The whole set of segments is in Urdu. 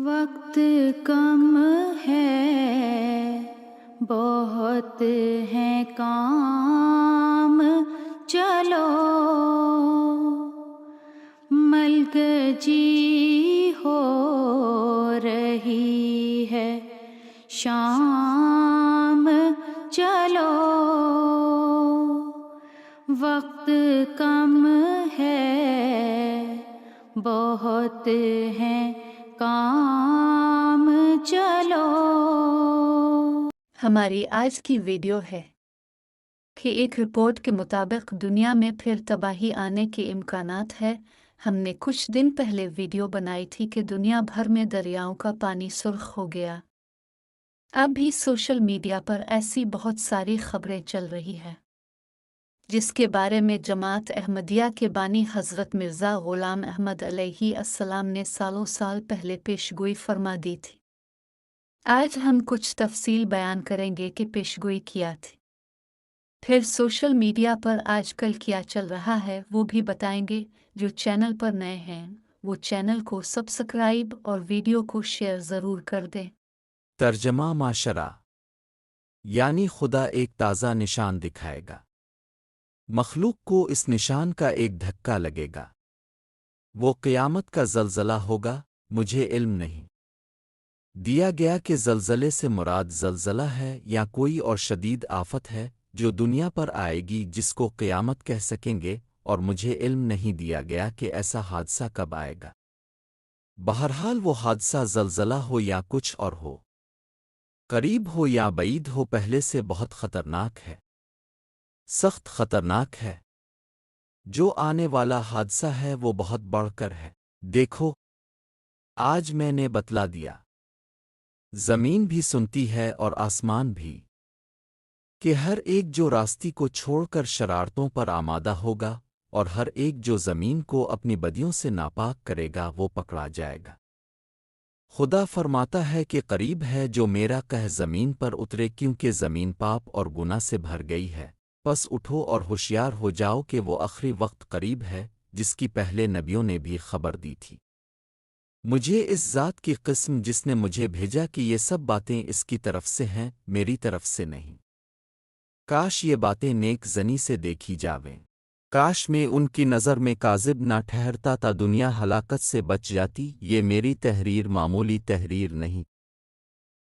وقت کم ہے، بہت ہیں کام، چلو ملک جی ہو رہی ہے شام، چلو وقت کم ہے، بہت ہیں کام، چلو۔ ہماری آج کی ویڈیو ہے کہ ایک رپورٹ کے مطابق دنیا میں پھر تباہی آنے کے امکانات ہے۔ ہم نے کچھ دن پہلے ویڈیو بنائی تھی کہ دنیا بھر میں دریاؤں کا پانی سرخ ہو گیا۔ اب بھی سوشل میڈیا پر ایسی بہت ساری خبریں چل رہی ہیں جس کے بارے میں جماعت احمدیہ کے بانی حضرت مرزا غلام احمد علیہ السلام نے سالوں سال پہلے پیشگوئی فرما دی تھی۔ آج ہم کچھ تفصیل بیان کریں گے کہ پیشگوئی کیا تھی، پھر سوشل میڈیا پر آج کل کیا چل رہا ہے وہ بھی بتائیں گے۔ جو چینل پر نئے ہیں وہ چینل کو سبسکرائب اور ویڈیو کو شیئر ضرور کر دیں۔ ترجمہ معاشرہ یعنی خدا ایک تازہ نشان دکھائے گا، مخلوق کو اس نشان کا ایک دھکا لگے گا، وہ قیامت کا زلزلہ ہوگا۔ مجھے علم نہیں دیا گیا کہ زلزلے سے مراد زلزلہ ہے یا کوئی اور شدید آفت ہے جو دنیا پر آئے گی جس کو قیامت کہہ سکیں گے، اور مجھے علم نہیں دیا گیا کہ ایسا حادثہ کب آئے گا۔ بہرحال وہ حادثہ زلزلہ ہو یا کچھ اور ہو، قریب ہو یا بعید ہو، پہلے سے بہت خطرناک ہے، سخت خطرناک ہے۔ جو آنے والا حادثہ ہے وہ بہت بڑھ کر ہے۔ دیکھو، آج میں نے بتلا دیا، زمین بھی سنتی ہے اور آسمان بھی، کہ ہر ایک جو راستی کو چھوڑ کر شرارتوں پر آمادہ ہوگا اور ہر ایک جو زمین کو اپنی بدیوں سے ناپاک کرے گا وہ پکڑا جائے گا۔ خدا فرماتا ہے کہ قریب ہے جو میرا قہر زمین پر اترے، کیونکہ زمین پاپ اور گناہ سے بھر گئی ہے۔ پس اٹھو اور ہوشیار ہو جاؤ کہ وہ آخری وقت قریب ہے جس کی پہلے نبیوں نے بھی خبر دی تھی۔ مجھے اس ذات کی قسم جس نے مجھے بھیجا کہ یہ سب باتیں اس کی طرف سے ہیں، میری طرف سے نہیں۔ کاش یہ باتیں نیک زنی سے دیکھی جاویں، کاش میں ان کی نظر میں کاذب نہ ٹھہرتا تا دنیا ہلاکت سے بچ جاتی۔ یہ میری تحریر معمولی تحریر نہیں،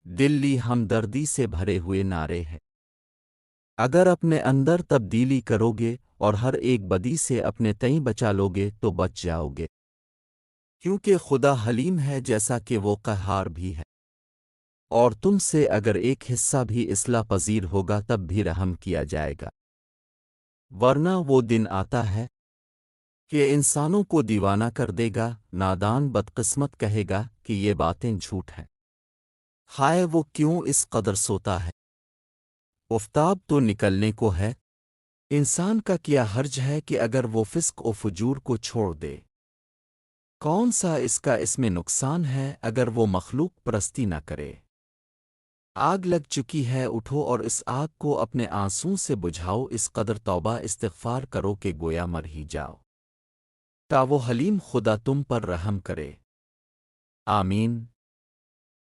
دلی ہمدردی سے بھرے ہوئے نعرے ہیں۔ اگر اپنے اندر تبدیلی کرو گے اور ہر ایک بدی سے اپنے تئیں بچا لو گے تو بچ جاؤ گے، کیونکہ خدا حلیم ہے جیسا کہ وہ قہار بھی ہے، اور تم سے اگر ایک حصہ بھی اصلاح پذیر ہوگا تب بھی رحم کیا جائے گا، ورنہ وہ دن آتا ہے کہ انسانوں کو دیوانہ کر دے گا۔ نادان بدقسمت کہے گا کہ یہ باتیں جھوٹ ہیں، ہائے وہ کیوں اس قدر سوتا ہے، آفتاب تو نکلنے کو ہے۔ انسان کا کیا حرج ہے کہ اگر وہ فسق و فجور کو چھوڑ دے، کون سا اس میں نقصان ہے اگر وہ مخلوق پرستی نہ کرے۔ آگ لگ چکی ہے، اٹھو اور اس آگ کو اپنے آنسوں سے بجھاؤ، اس قدر توبہ استغفار کرو کہ گویا مر ہی جاؤ، تا وہ حلیم خدا تم پر رحم کرے۔ آمین۔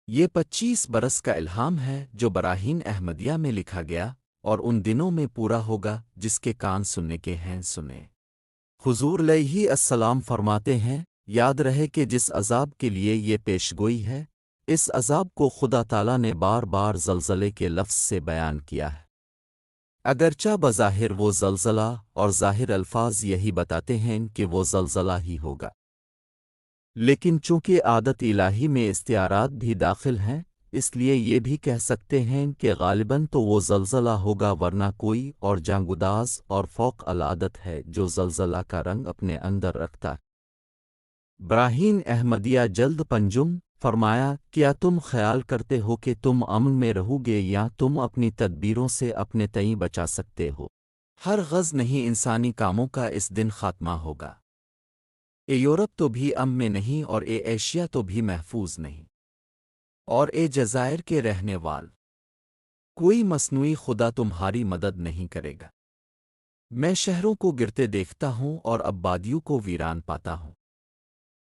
یہ 25 برس کا الہام ہے جو براہین احمدیہ میں لکھا گیا اور ان دنوں میں پورا ہوگا۔ جس کے کان سننے کے ہیں سنیں۔ حضور علیہ السلام فرماتے ہیں، یاد رہے کہ جس عذاب کے لیے یہ پیشگوئی ہے، اس عذاب کو خدا تعالیٰ نے بار بار زلزلے کے لفظ سے بیان کیا ہے، اگرچہ بظاہر وہ زلزلہ اور ظاہر الفاظ یہی بتاتے ہیں کہ وہ زلزلہ ہی ہوگا، لیکن چونکہ عادت الہی میں استعارات بھی داخل ہیں اس لیے یہ بھی کہہ سکتے ہیں کہ غالباً تو وہ زلزلہ ہوگا، ورنہ کوئی اور جانگداز اور فوق العادت ہے جو زلزلہ کا رنگ اپنے اندر رکھتا ہے۔ براہین احمدیہ جلد پنجم فرمایا، کیا تم خیال کرتے ہو کہ تم امن میں رہو گے یا تم اپنی تدبیروں سے اپنے تئیں بچا سکتے ہو؟ ہر غز نہیں انسانی کاموں کا اس دن خاتمہ ہوگا۔ اے یورپ تو بھی امن میں نہیں، اور اے ایشیا تو بھی محفوظ نہیں، اور اے جزائر کے رہنے وال، کوئی مصنوعی خدا تمہاری مدد نہیں کرے گا۔ میں شہروں کو گرتے دیکھتا ہوں اور آبادیوں کو ویران پاتا ہوں۔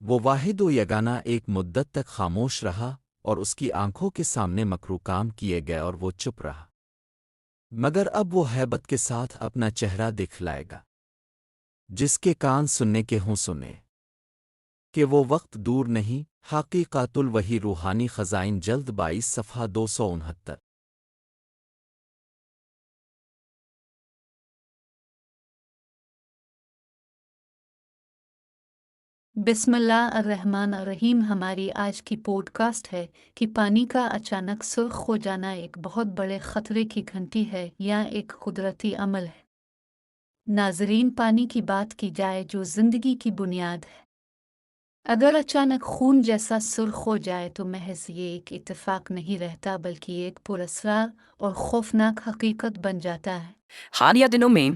وہ واحد و یگانا ایک مدت تک خاموش رہا اور اس کی آنکھوں کے سامنے مکرو کام کیے گئے اور وہ چپ رہا، مگر اب وہ ہیبت کے ساتھ اپنا چہرہ دکھلائے گا۔ جس کے کان سننے کے ہوں سنے کہ وہ وقت دور نہیں۔ حقیقت الوحی روحانی خزائن جلد 22 صفحہ 269۔ بسم اللہ الرحمن الرحیم۔ ہماری آج کی پوڈ کاسٹ ہے کہ پانی کا اچانک سرخ ہو جانا ایک بہت بڑے خطرے کی گھنٹی ہے یا ایک قدرتی عمل ہے۔ ناظرین، پانی کی بات کی جائے جو زندگی کی بنیاد ہے، اگر اچانک خون جیسا سرخ ہو جائے تو محض یہ ایک اتفاق نہیں رہتا بلکہ ایک پراسرار اور خوفناک حقیقت بن جاتا ہے۔ حالیہ دنوں میں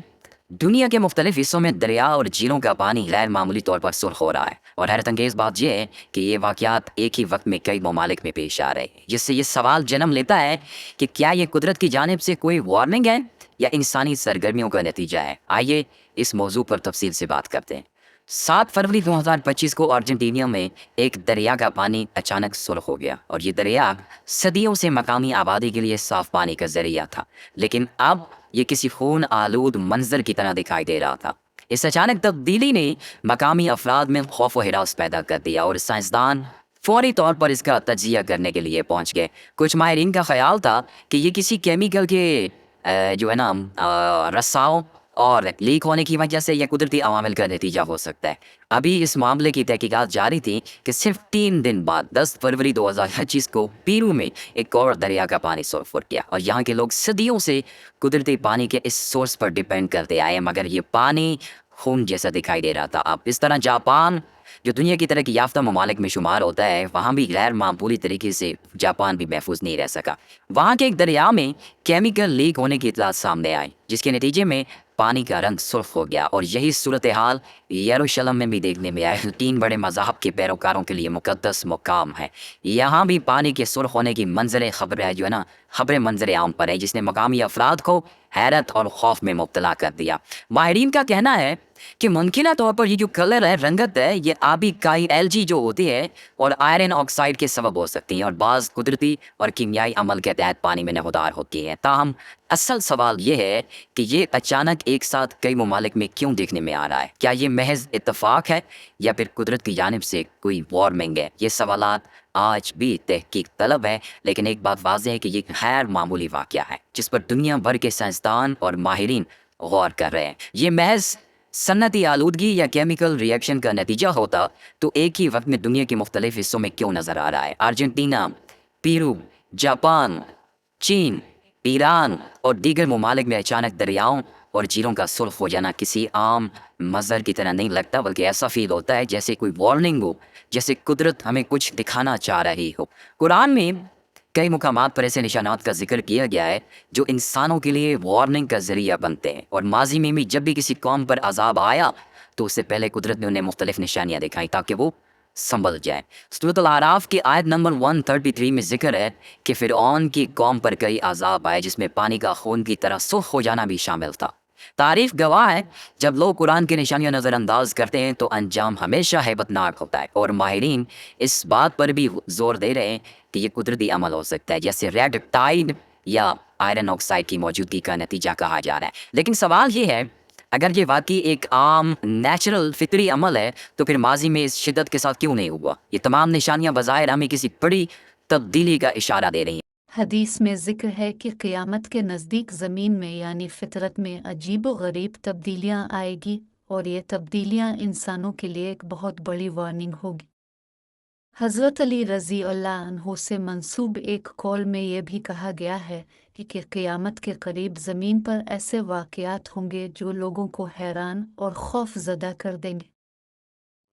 دنیا کے مختلف حصوں میں دریا اور جھیلوں کا پانی غیر معمولی طور پر سرخ ہو رہا ہے، اور حیرت انگیز بات یہ ہے کہ یہ واقعات ایک ہی وقت میں کئی ممالک میں پیش آ رہے ہیں، جس سے یہ سوال جنم لیتا ہے کہ کیا یہ قدرت کی جانب سے کوئی وارننگ ہے یا انسانی سرگرمیوں کا نتیجہ ہے۔ آئیے اس موضوع پر تفصیل سے بات کرتے ہیں۔ 7 فروری 2025 کو ارجنٹینا میں ایک دریا کا پانی اچانک سرخ ہو گیا، اور یہ دریا صدیوں سے مقامی آبادی کے لیے صاف پانی کا ذریعہ تھا، لیکن اب یہ کسی خون آلود منظر کی طرح دکھائی دے رہا تھا۔ اس اچانک تبدیلی نے مقامی افراد میں خوف و ہراس پیدا کر دیا، اور سائنسدان فوری طور پر اس کا تجزیہ کرنے کے لیے پہنچ گئے۔ کچھ ماہرین کا خیال تھا کہ یہ کسی کیمیکل کے رساؤ اور لیک ہونے کی وجہ سے یا قدرتی عوامل کا نتیجہ ہو سکتا ہے۔ ابھی اس معاملے کی تحقیقات جاری تھی کہ صرف 3 دن بعد 10 فروری 2025 کو پیرو میں ایک اور دریا کا پانی سرخ ہو گیا، اور یہاں کے لوگ صدیوں سے قدرتی پانی کے اس سورس پر ڈیپینڈ کرتے آئے، مگر یہ پانی خون جیسا دکھائی دے رہا تھا۔ اب اس طرح جاپان، جو دنیا کی ترقی یافتہ ممالک میں شمار ہوتا ہے، وہاں بھی غیر معمولی طریقے سے جاپان بھی محفوظ نہیں رہ سکا۔ وہاں کے ایک دریا میں کیمیکل لیک ہونے کی اطلاعات سامنے آئی، جس کے نتیجے میں پانی کا رنگ سرخ ہو گیا، اور یہی صورتحال یروشلم میں بھی دیکھنے میں آئی، 3 بڑے مذاہب کے پیروکاروں کے لیے مقدس مقام ہے۔ یہاں بھی پانی کے سرخ ہونے کی خبر منظر عام پر ہے، جس نے مقامی افراد کو حیرت اور خوف میں مبتلا کر دیا۔ ماہرین کا کہنا ہے کہ ممکنہ طور پر یہ جو کلر ہے، رنگت ہے، یہ آبی کائی ایلجی جو ہوتی ہے اور آئرن آکسائڈ کے سبب ہو سکتی ہیں، اور بعض قدرتی اور کیمیائی عمل کے تحت پانی میں نمودار ہوتی ہیں۔ تاہم اصل سوال یہ ہے کہ یہ اچانک ایک ساتھ کئی ممالک میں کیوں دیکھنے میں آ رہا ہے؟ کیا یہ محض اتفاق ہے یا پھر قدرت کی جانب سے کوئی وارننگ ہے؟ یہ سوالات آج بھی تحقیق طلب ہے، لیکن ایک بات واضح ہے کہ یہ غیر معمولی واقعہ ہے جس پر دنیا بھر کے سائنسدان اور ماہرین غور کر رہے ہیں۔ یہ محض صنعتی آلودگی یا کیمیکل ری ایکشن کا نتیجہ ہوتا تو ایک ہی وقت میں دنیا کے مختلف حصوں میں کیوں نظر آ رہا ہے؟ ارجنٹینا، پیرو، جاپان، چین، ایران اور دیگر ممالک میں اچانک دریاؤں اور جھیلوں کا سرخ ہو جانا کسی عام منظر کی طرح نہیں لگتا، بلکہ ایسا فیل ہوتا ہے جیسے کوئی وارننگ ہو، جیسے قدرت ہمیں کچھ دکھانا چاہ رہی ہو۔ قرآن میں کئی مقامات پر ایسے نشانات کا ذکر کیا گیا ہے جو انسانوں کے لیے وارننگ کا ذریعہ بنتے ہیں، اور ماضی میں بھی جب بھی کسی قوم پر عذاب آیا تو اس سے پہلے قدرت نے انہیں مختلف نشانیاں دکھائیں تاکہ وہ سنبھل جائیں۔ سورۃ الاعراف کی آیت نمبر 133 میں ذکر ہے کہ فرعون کی قوم پر کئی عذاب آئے، جس میں پانی کا خون کی طرح سرخ ہو جانا بھی شامل تھا۔ تاریخ گواہ ہے جب لوگ قرآن کی نشانیاں نظر انداز کرتے ہیں تو انجام ہمیشہ ہیبت ناک ہوتا ہے، اور ماہرین اس بات پر بھی زور دے رہے ہیں کہ یہ قدرتی عمل ہو سکتا ہے، جیسے ریڈ ٹائڈ یا آئرن آکسائڈ کی موجودگی کا نتیجہ کہا جا رہا ہے۔ لیکن سوال یہ ہے، اگر یہ واقعی ایک عام نیچرل فطری عمل ہے تو پھر ماضی میں اس شدت کے ساتھ کیوں نہیں ہوا؟ یہ تمام نشانیاں بظاہر ہمیں کسی بڑی تبدیلی کا اشارہ دے رہی ہیں۔ حدیث میں ذکر ہے کہ قیامت کے نزدیک زمین میں یعنی فطرت میں عجیب و غریب تبدیلیاں آئے گی، اور یہ تبدیلیاں انسانوں کے لیے ایک بہت بڑی وارننگ ہوگی۔ حضرت علی رضی اللہ عنہ سے منسوب ایک قول میں یہ بھی کہا گیا ہے کہ قیامت کے قریب زمین پر ایسے واقعات ہوں گے جو لوگوں کو حیران اور خوف زدہ کر دیں گے،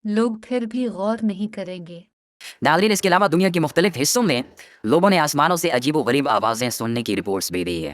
لوگ پھر بھی غور نہیں کریں گے۔ ناظرین، اس کے علاوہ دنیا کے مختلف حصوں میں لوگوں نے آسمانوں سے عجیب و غریب آوازیں سننے کی رپورٹس بھی دی ہے۔